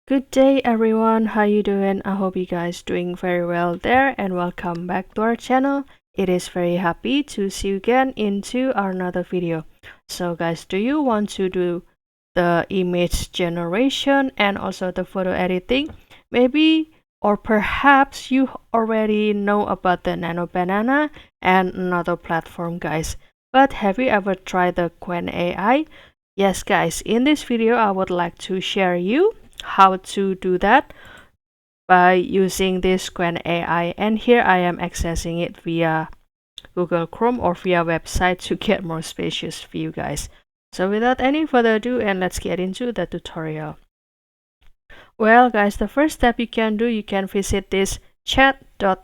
Good day everyone, how you doing? I hope you guys doing very well there and welcome back to our channel. It is very happy to see you again into another video. So guys, do you want to do the image generation and also the photo editing? Maybe or perhaps you already know about the Nano Banana and another platform guys. But have you ever tried the Qwen AI? Yes guys, in this video I would like to share you how to do that by using this Qwen AI, and here I am accessing it via Google Chrome or via website to get more spacious view guys. So without any further ado, and let's get into the tutorial. Well guys, the first step you can do, you can visit this chat.qwen.ai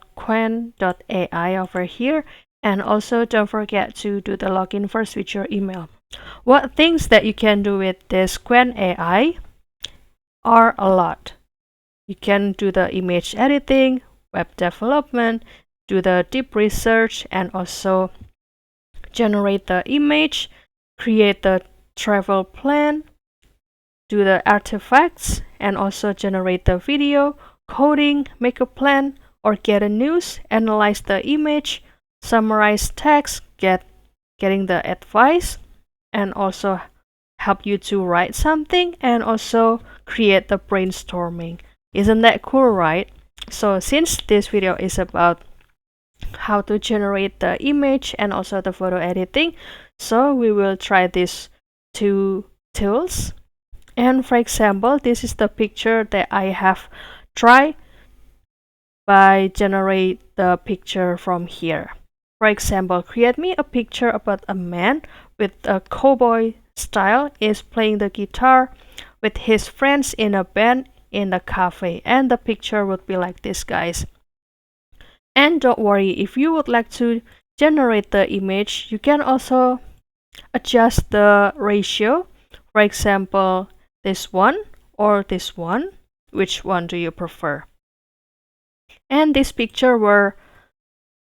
over here, and also don't forget to do the login first with your email. What things that you can do with this Qwen AI are a lot. You can do the image editing, web development, do the deep research, and also generate the image, create the travel plan, do the artifacts, and also generate the video, coding, make a plan, or get a news, analyze the image, summarize text, getting the advice, and also help you to write something, and also create the brainstorming. Isn't that cool, right? So since this video is about how to generate the image and also the photo editing, so we will try these two tools. And for example, this is the picture that I have tried by generate the picture from here. For example, create me a picture about a man with a cowboy style is playing the guitar with his friends in a band in the cafe, and the picture would be like this guys. And don't worry, if you would like to generate the image, you can also adjust the ratio. For example, this one or this one. Which one do you prefer? And this picture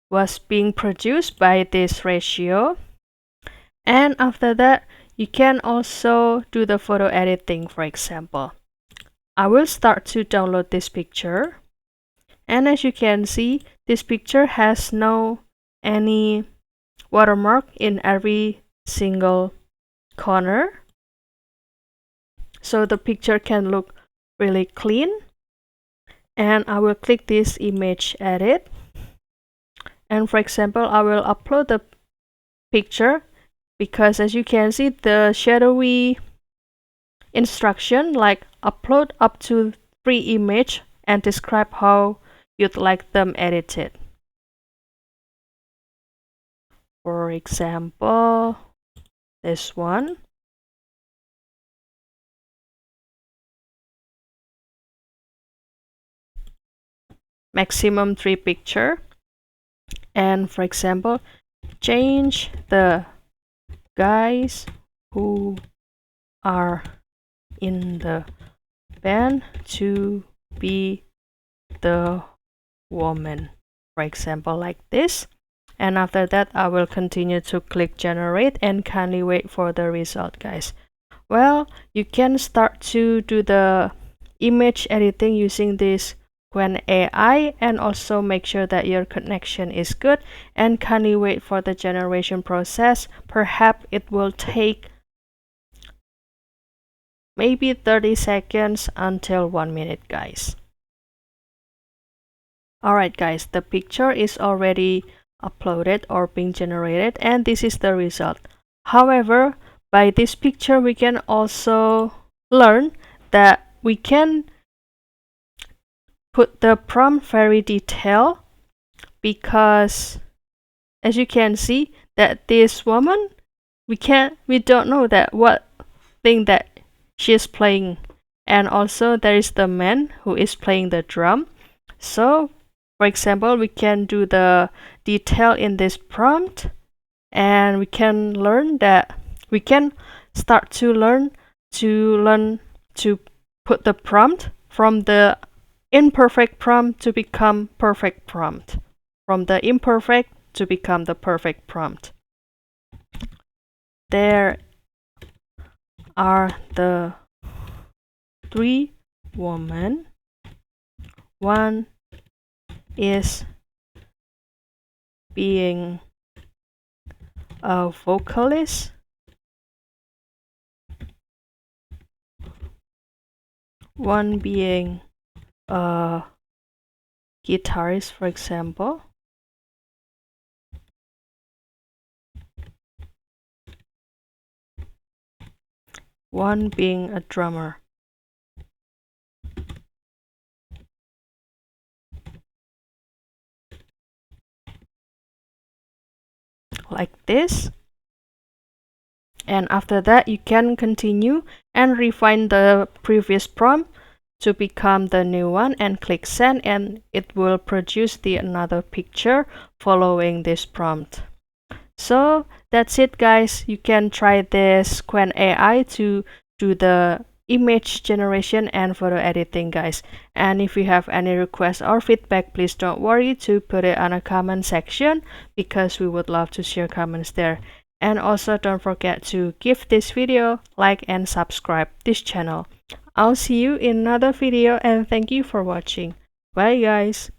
was being produced by this ratio. And after that, you can also do the photo editing, for example. I will start to download this picture. And as you can see, this picture has no any watermark in every single corner. So the picture can look really clean. And I will click this image edit. And for example, I will upload the picture because as you can see, the shadowy instruction like upload up to 3 images and describe how you'd like them edited. For example, this one. Maximum 3 picture. And for example, change the guys who are in the band to be the woman, for example, like this. And after that, I will continue to click generate and kindly wait for the result, guys. Well, you can start to do the image editing using this Qwen AI, and also make sure that your connection is good and kindly wait for the generation process. Perhaps it will take maybe 30 seconds until 1 minute, guys. Alright guys, the picture is already uploaded or being generated, and this is the result. However, by this picture we can also learn that we can put the prompt very detailed, because as you can see that this woman, we don't know that what thing that she is playing, and also there is the man who is playing the drum. So for example, we can do the detail in this prompt, and we can learn that we can start to learn to put the prompt from the imperfect prompt to become perfect prompt, from the imperfect to become the perfect prompt. There are the 3 woman. One is being a vocalist. One being a guitarist, for example. One being a drummer. Like this. And after that, you can continue and refine the previous prompt to become the new one and click send, and it will produce the another picture following this prompt. So that's it, guys. You can try this Qwen AI to do the image generation and photo editing, guys. And if you have any requests or feedback, please don't worry to put it on a comment section, because we would love to share comments there. And also don't forget to give this video like and subscribe this channel. I'll see you in another video, and thank you for watching. Bye, guys.